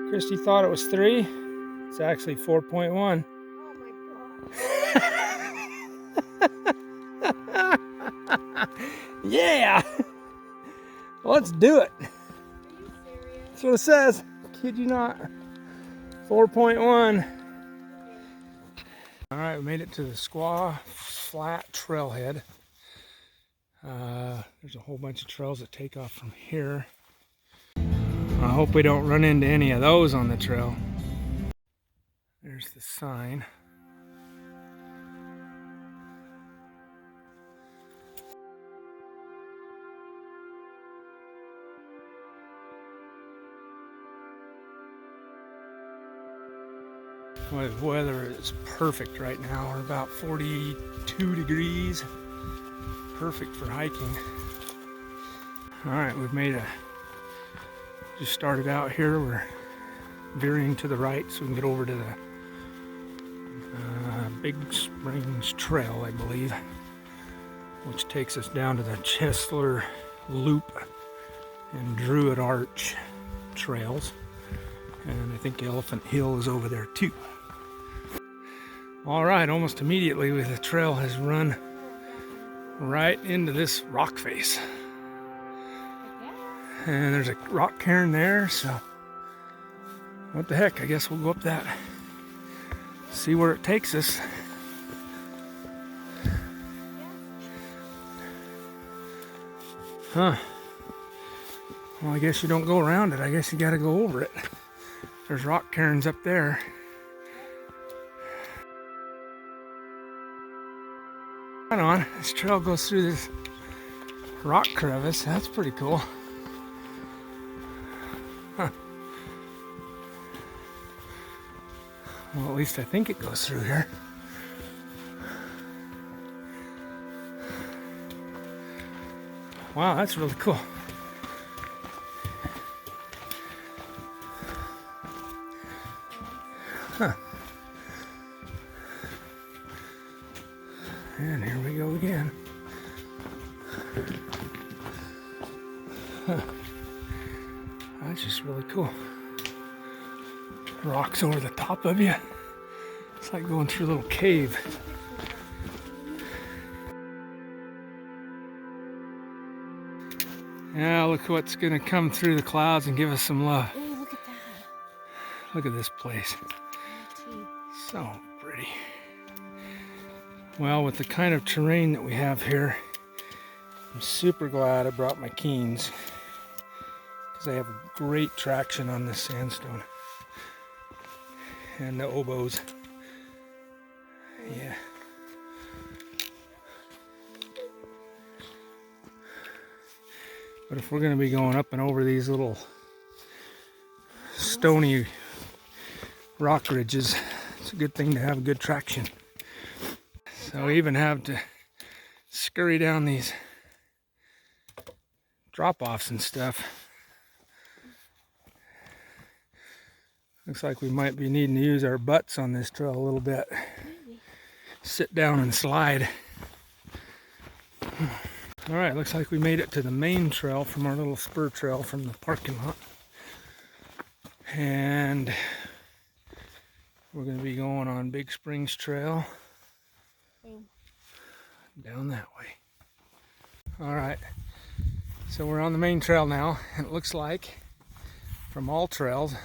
Christy thought it was 3. It's actually 4.1. Oh my god. Yeah! Let's do it. Are you serious? That's what it says. Kid you not. 4.1. Alright, we made it to the Squaw Flat Trailhead. There's a whole bunch of trails that take off from here. I hope we don't run into any of those on the trail. There's the sign. The weather is perfect right now. We're about 42 degrees. Perfect for hiking. Alright, we've made just started out here. We're veering to the right so we can get over to the Big Springs Trail, I believe, which takes us down to the Chesler Loop and Druid Arch trails. And I think Elephant Hill is over there too. Alright, almost immediately the trail has run right into this rock face. And there's a rock cairn there, so what the heck, I guess we'll go up that, see where it takes us. Huh. Well, I guess you don't go around it, I guess you gotta go over it. There's rock cairns up there. Right on, this trail goes through this rock crevice. That's pretty cool. Huh. Well, at least I think it goes through here. Wow, that's really cool. Huh. And here we go again. Huh. That's just really cool. Rocks over the top of you. It's like going through a little cave. Yeah, look what's gonna come through the clouds and give us some love. Oh, look at that. Look at this place. So pretty. Well, with the kind of terrain that we have here, I'm super glad I brought my cairns because they have great traction on this sandstone. And the oboes. Yeah. But if we're going to be going up and over these little stony rock ridges, it's a good thing to have good traction. So we even have to scurry down these drop-offs and stuff. Looks like we might be needing to use our butts on this trail a little bit. Sit down and slide. Alright, looks like we made it to the main trail from our little spur trail from the parking lot. And we're going to be going on Big Springs Trail. Down that way. Alright, so we're on the main trail now, and it looks like from all trails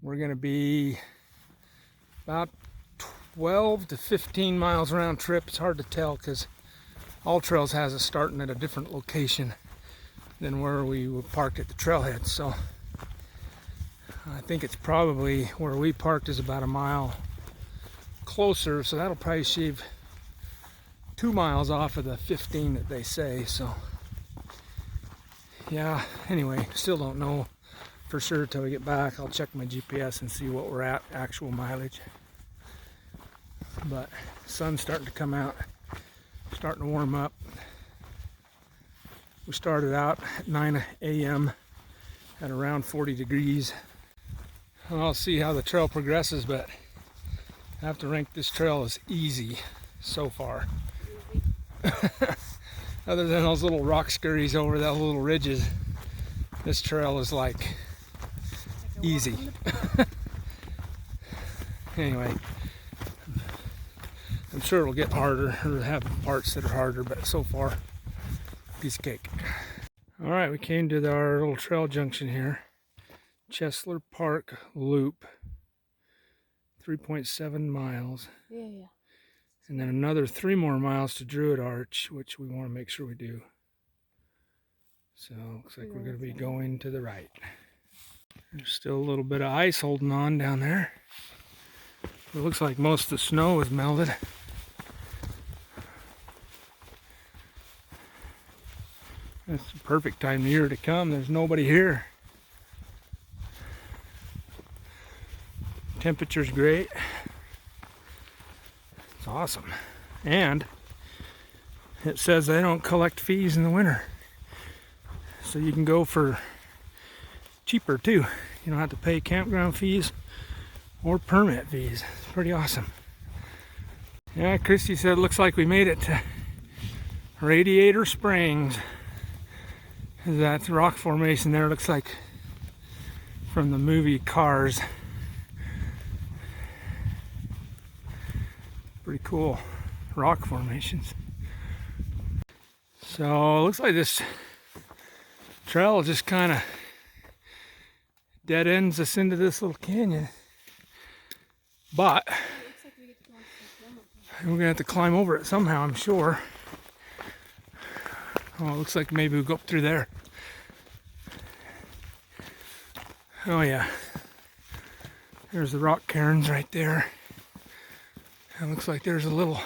we're going to be about 12 to 15 miles round trip. It's hard to tell because all trails has us starting at a different location than where we were parked at the trailhead. So I think it's probably where we parked is about a mile closer, so that'll probably shave 2 miles off of the 15 that they say. So yeah, anyway, still don't know for sure till we get back. I'll check my GPS and see what we're at, actual mileage. But sun's starting to come out, starting to warm up. We started out at 9 a.m. at around 40 degrees. I'll see how the trail progresses, but I have to rank this trail as easy so far. Other than those little rock scurries over those little ridges, this trail is like easy. Anyway, I'm sure it'll get harder, or have parts that are harder, but so far, piece of cake. All right, we came to our little trail junction here. Chesler Park Loop, 3.7 miles. Yeah. And then another 3 more miles to Druid Arch, which we want to make sure we do. So looks like we're going to be going to the right. There's still a little bit of ice holding on down there. It looks like most of the snow is melted. It's the perfect time of year to come. There's nobody here. Temperature's great. It's awesome. And it says they don't collect fees in the winter. So you can go for cheaper too. You don't have to pay campground fees or permit fees. It's pretty awesome. Yeah, Christy said it looks like we made it to Radiator Springs. That rock formation there looks like from the movie Cars. Pretty cool rock formations. So it looks like this trail just kind of dead ends us into this little canyon. But we're gonna have to climb over it somehow, I'm sure. Oh, it looks like maybe we'll go up through there. Oh yeah. There's the rock cairns right there. It looks like there's a little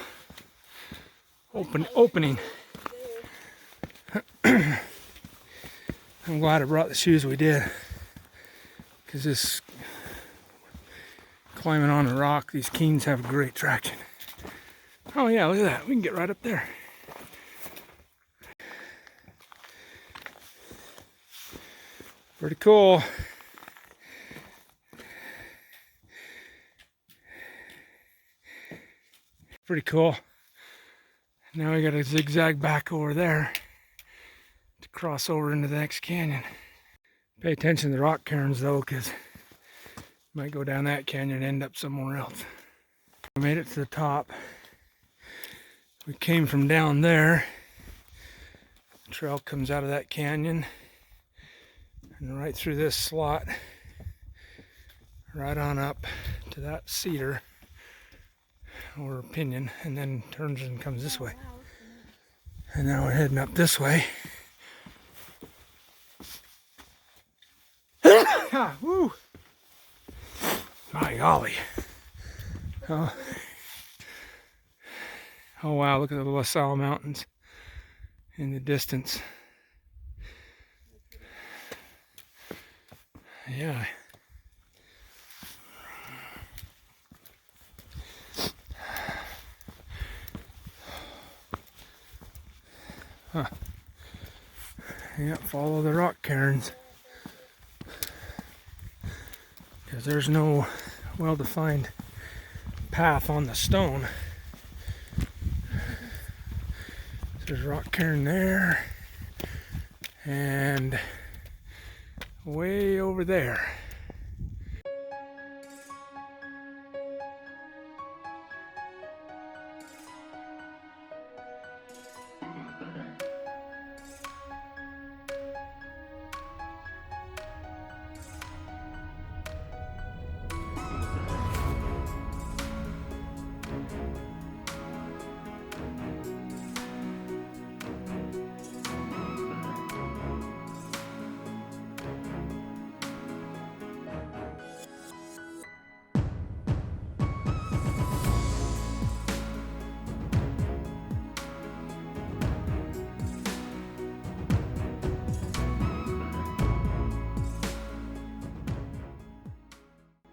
opening. I'm glad I brought the shoes we did, because this climbing on a rock, these cairns have great traction. Oh yeah, look at that. We can get right up there. Pretty cool. Pretty cool. Now we gotta zigzag back over there to cross over into the next canyon. Pay attention to the rock cairns though, because might go down that canyon and end up somewhere else. We made it to the top. We came from down there. The trail comes out of that canyon and right through this slot, right on up to that cedar or pinyon, and then turns and comes this way. And now we're heading up this way. Woo! My golly. Oh wow, look at the La Salle Mountains in the distance. Yeah. Huh. Yeah, follow the rock cairns. Because there's no well-defined path on the stone. There's rock cairn there. And way over there.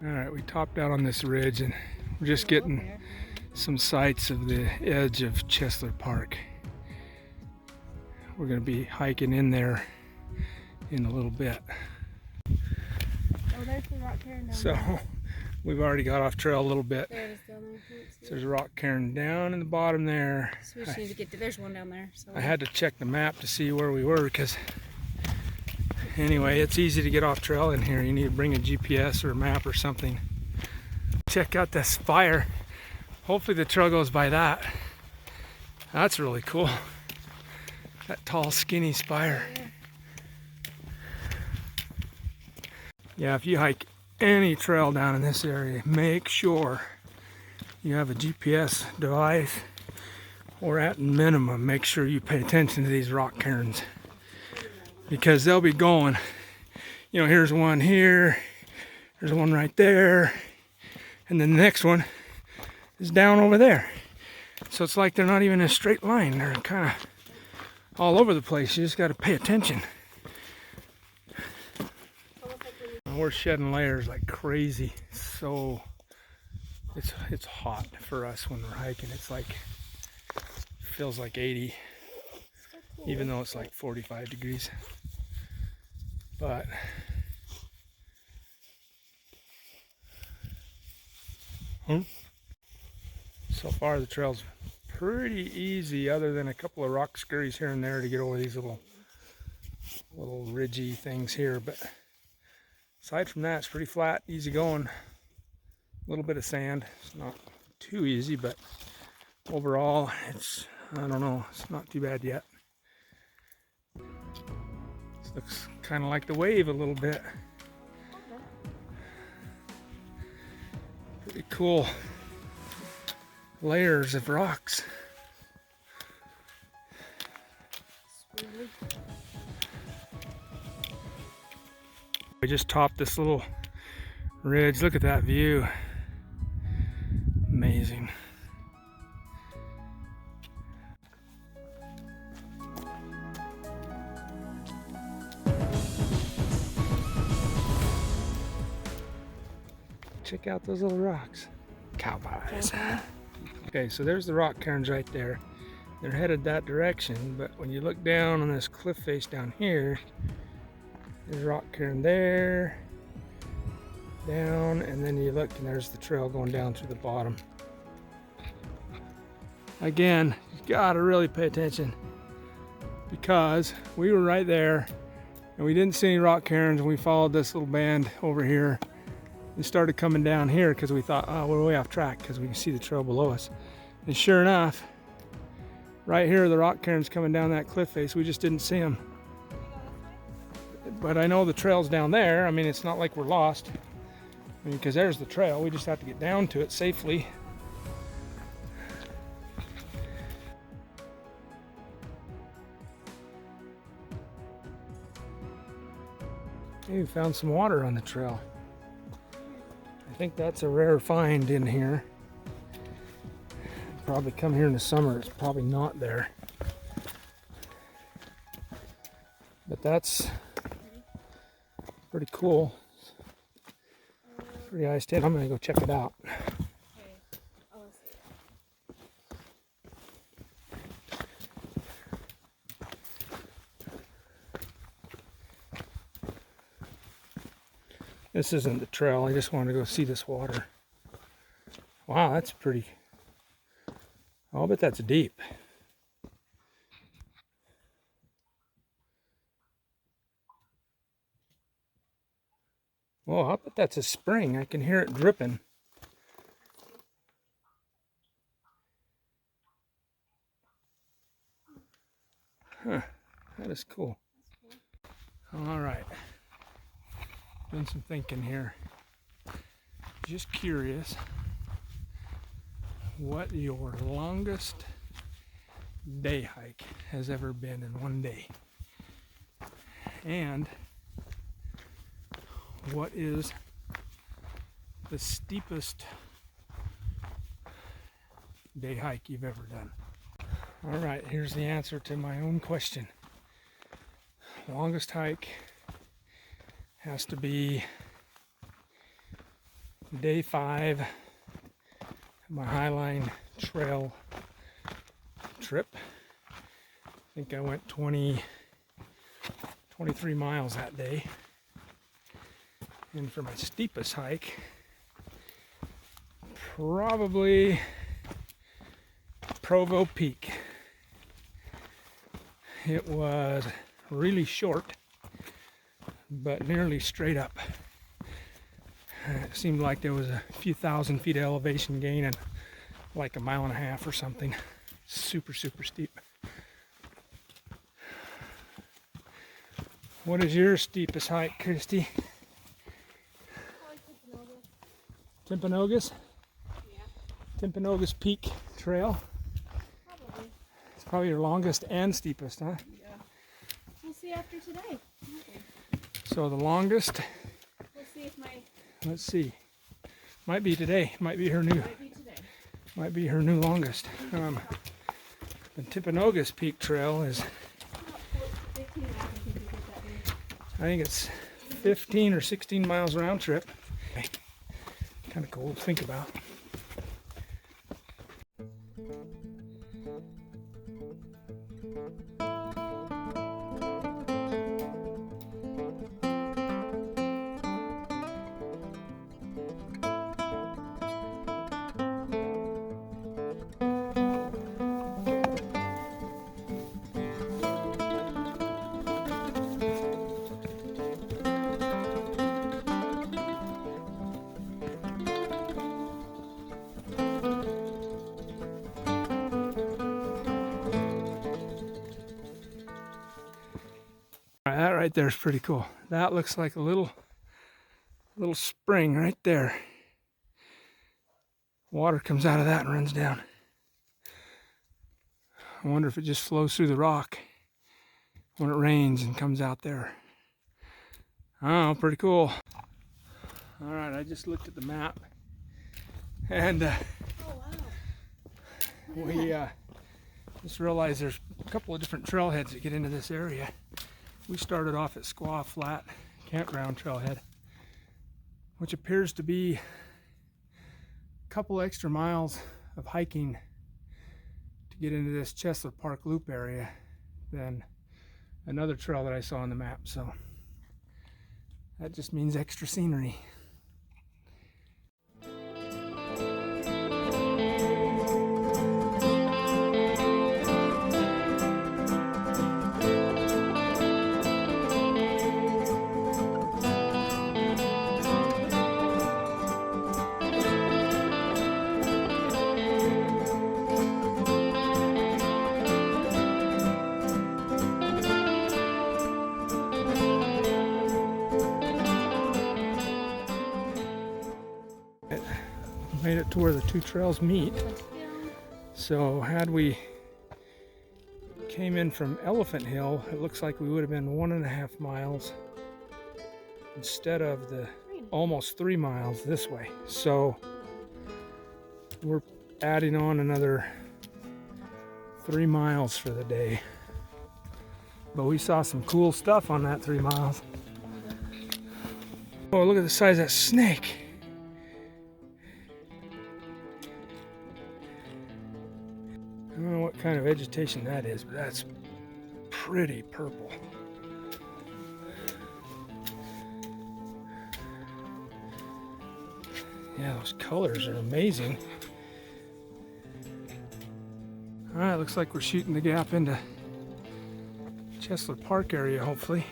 Alright, we topped out on this ridge and we're just getting some sights of the edge of Chesler Park. We're going to be hiking in there in a little bit. Oh, there's the rock cairn down So there. we've already got off trail a little bit. There it is down there. So there's a rock cairn down in the bottom there. So we just need to get to, there's one down there. So I had to check the map to see where we were because Anyway, it's easy to get off trail in here. You need to bring a GPS or a map or something. Check out this spire. Hopefully the trail goes by that. That's really cool. That tall, skinny spire. Yeah, if you hike any trail down in this area, make sure you have a GPS device, or at minimum, make sure you pay attention to these rock cairns, because they'll be going, you know, here's one here, there's one right there, and then the next one is down over there. So it's like they're not even in a straight line. They're kind of all over the place. You just got to pay attention. We're shedding layers like crazy. So it's hot for us when we're hiking. It's like, feels like 80, even though it's like 45 degrees. But so far the trail's pretty easy, other than a couple of rock scurries here and there to get over these little ridgy things here. But aside from that, it's pretty flat, easy going. A little bit of sand. It's not too easy, but overall it's, I don't know, it's not too bad yet. This looks kind of like the wave a little bit. Pretty cool layers of rocks. We just topped this little ridge. Look at that view. Amazing. Check out those little rocks. Cowboys. Okay, so there's the rock cairns right there. They're headed that direction, but when you look down on this cliff face down here, there's rock cairn there, down, and then you look and there's the trail going down through the bottom. Again, you gotta really pay attention, because we were right there and we didn't see any rock cairns, and we followed this little band over here. We started coming down here because we thought, oh, we're way off track because we can see the trail below us. And sure enough, right here, the rock cairns coming down that cliff face. We just didn't see them. But I know the trail's down there. I mean, it's not like we're lost. I mean, because there's the trail. We just have to get down to it safely. Hey, we found some water on the trail. I think that's a rare find in here. Probably come here in the summer, it's probably not there. But that's pretty cool. Pretty iced in. I'm gonna go check it out. This isn't the trail, I just wanted to go see this water. Wow, that's pretty. I'll bet that's deep. Whoa, I'll bet that's a spring. I can hear it dripping. Huh, that is cool. All right. Doing some thinking here. Just curious what your longest day hike has ever been in one day, and what is the steepest day hike you've ever done. All right, here's the answer to my own question. Longest hike has to be day 5 of my Highline Trail trip. I think I went 23 miles that day. And for my steepest hike, probably Provo Peak. It was really short. but nearly straight up. It seemed like there was a few thousand feet of elevation gain in like a mile and a half or something. Super, super steep. What is your steepest hike, Christy? Timpanogos? Yeah. Timpanogos Peak Trail. Probably. It's probably your longest and steepest, huh? Yeah. We'll see after today. So the longest, We'll see if my let's see, might be today. Might be her new. might be today. Might be her new longest. The Timpanogos Peak Trail is, 15 I think we did that day. I think it's 15 or 16 miles round trip. Kind of cool to think about. That right there is pretty cool. That looks like a little spring right there. Water comes out of that and runs down. I wonder if it just flows through the rock when it rains and comes out there. Oh, pretty cool. All right, I just looked at the map and Oh wow. we just realized there's a couple of different trailheads that get into this area. We started off at Squaw Flat Campground Trailhead, which appears to be a couple extra miles of hiking to get into this Chesler Park Loop area than another trail that I saw on the map. So that just means extra scenery. Made it to where the two trails meet. So had we came in from Elephant Hill, it looks like we would have been 1.5 miles instead of the almost 3 miles this way. So we're adding on another 3 miles for the day. But we saw some cool stuff on that 3 miles. Oh, look at the size of that snake. I don't know what kind of vegetation that is, but that's pretty purple. Yeah, those colors are amazing. All right, looks like we're shooting the gap into Chesler Park area, hopefully.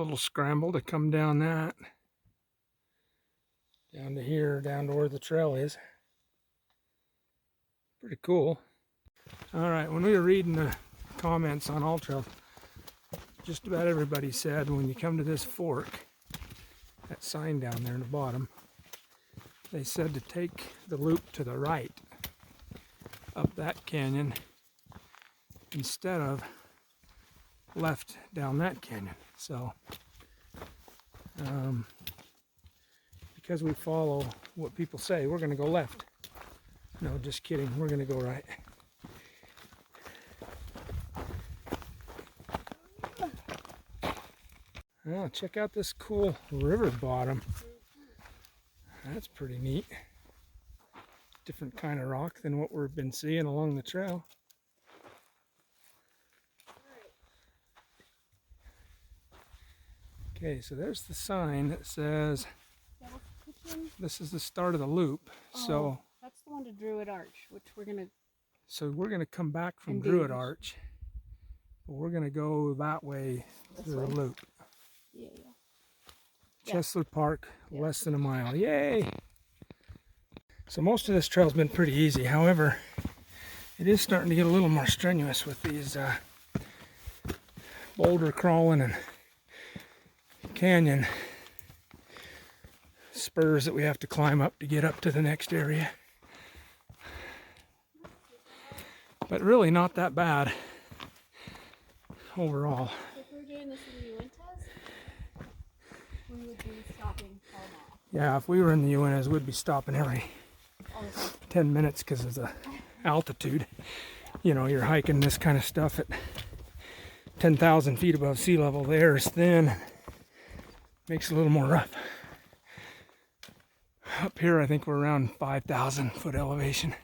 little scramble to come down that. Down to here, down to where the trail is. Pretty cool. Alright, when we were reading the comments on All Trails, just about everybody said when you come to this fork, that sign down there in the bottom, they said to take the loop to the right up that canyon instead of left down that canyon. So because we follow what people say, we're going to go left. No, just kidding, we're going to go right. Oh, check out this cool river bottom. That's pretty neat. Different kind of rock than what we've been seeing along the trail. Okay, so there's the sign that says this is the start of the loop. Oh, so that's the one to Druid Arch, which we're gonna. So we're gonna come back from Druid Arch, but we're gonna go that way to the loop. Yeah. Chesler Park, less than a mile. Yay! So most of this trail's been pretty easy. However, it is starting to get a little more strenuous with these boulder crawling and canyon spurs that we have to climb up to get up to the next area. But really not that bad overall. If we were doing this in the Uintas, we would be stopping all now. Yeah, if we were in the Uintas, we'd be stopping every 10 minutes because of the altitude. You know, you're hiking this kind of stuff at 10,000 feet above sea level. The air is thin, makes it a little more rough. Up here, I think we're around 5,000 foot elevation.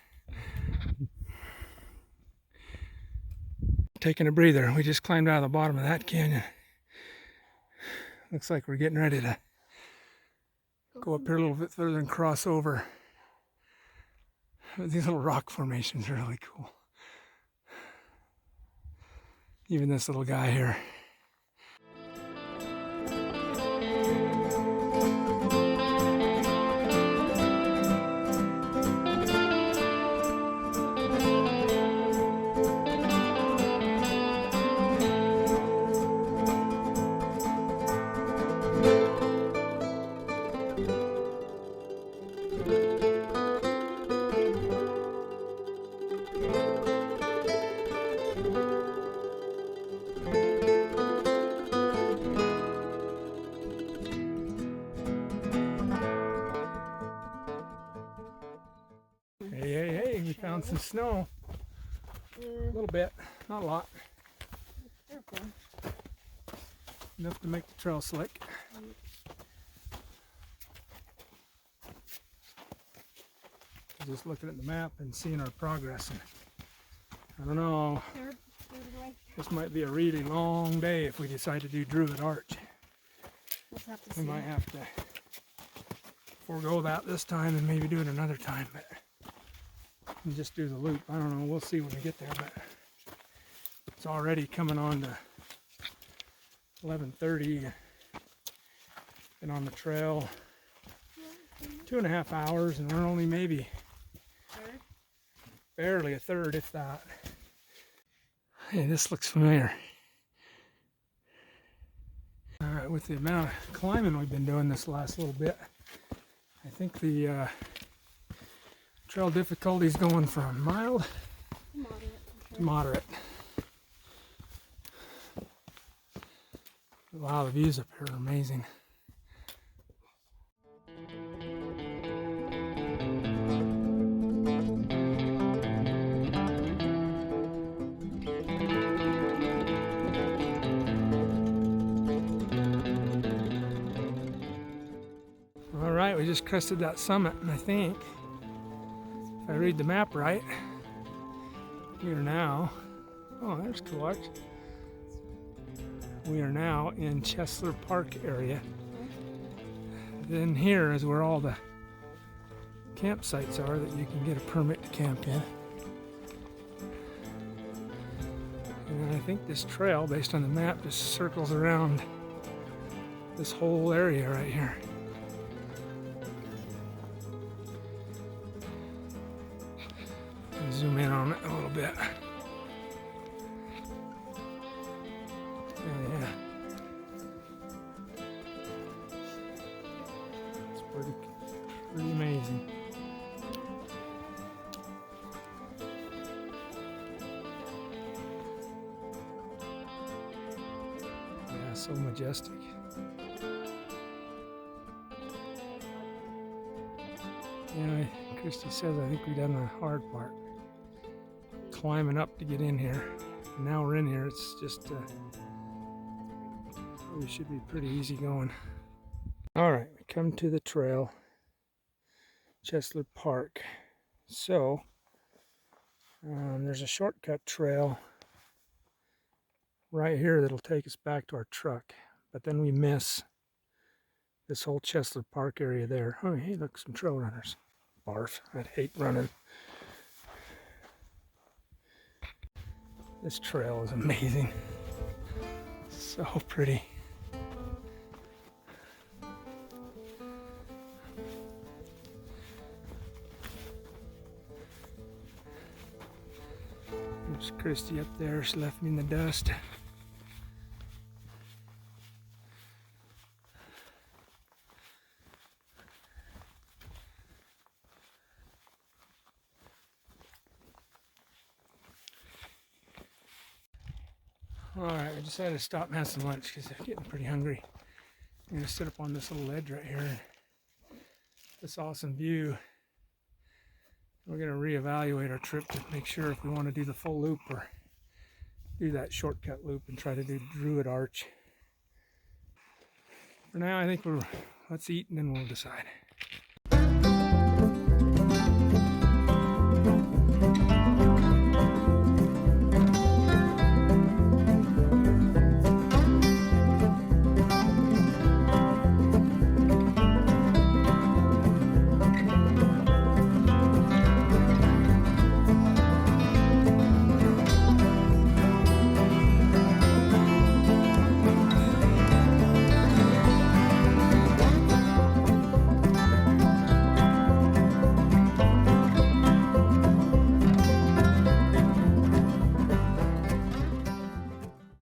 Taking a breather. We just climbed out of the bottom of that canyon. Looks like we're getting ready to go up here a little bit further and cross over. These little rock formations are really cool. Even this little guy here. Hey, we found some snow. A little bit, not a lot. Enough to make the trail slick. Just looking at the map and seeing our progress. And I don't know, this might be a really long day if we decide to do Druid Arch. We might have to forego that this time and maybe do it another time, but and just do the loop. I don't know, we'll see when we get there, but it's already coming on to 11:30. Been on the trail 2.5 hours and we're only maybe barely a third, if that. Hey, this looks familiar. Alright, with the amount of climbing we've been doing this last little bit, I think the trail difficulty is going from mild to moderate. Wow, the views up here are amazing. All right, we just crested that summit, and I think, if I read the map right, we are now, oh, there's Coolidge. We are now in Chesler Park area. Then here is where all the campsites are that you can get a permit to camp in. And I think this trail, based on the map, just circles around this whole area right here. Zoom in on it a little bit. Oh yeah. It's pretty amazing. Yeah, so majestic. Yeah, Christy says I think we've done the hard part. Climbing up to get in here. And now we're in here, it's just we should be pretty easy going. Alright, we come to the trail, Chesler Park. So there's a shortcut trail right here that'll take us back to our truck, but then we miss this whole Chesler Park area there. Oh, hey, look, some trail runners. Barf, I'd hate running. This trail is amazing. So pretty. There's Christy up there. She left me in the dust. Alright, I decided to stop and have some lunch because I'm getting pretty hungry. I'm going to sit up on this little ledge right here. This awesome view. We're going to reevaluate our trip to make sure if we want to do the full loop or do that shortcut loop and try to do Druid Arch. For now, I think let's eat and then we'll decide.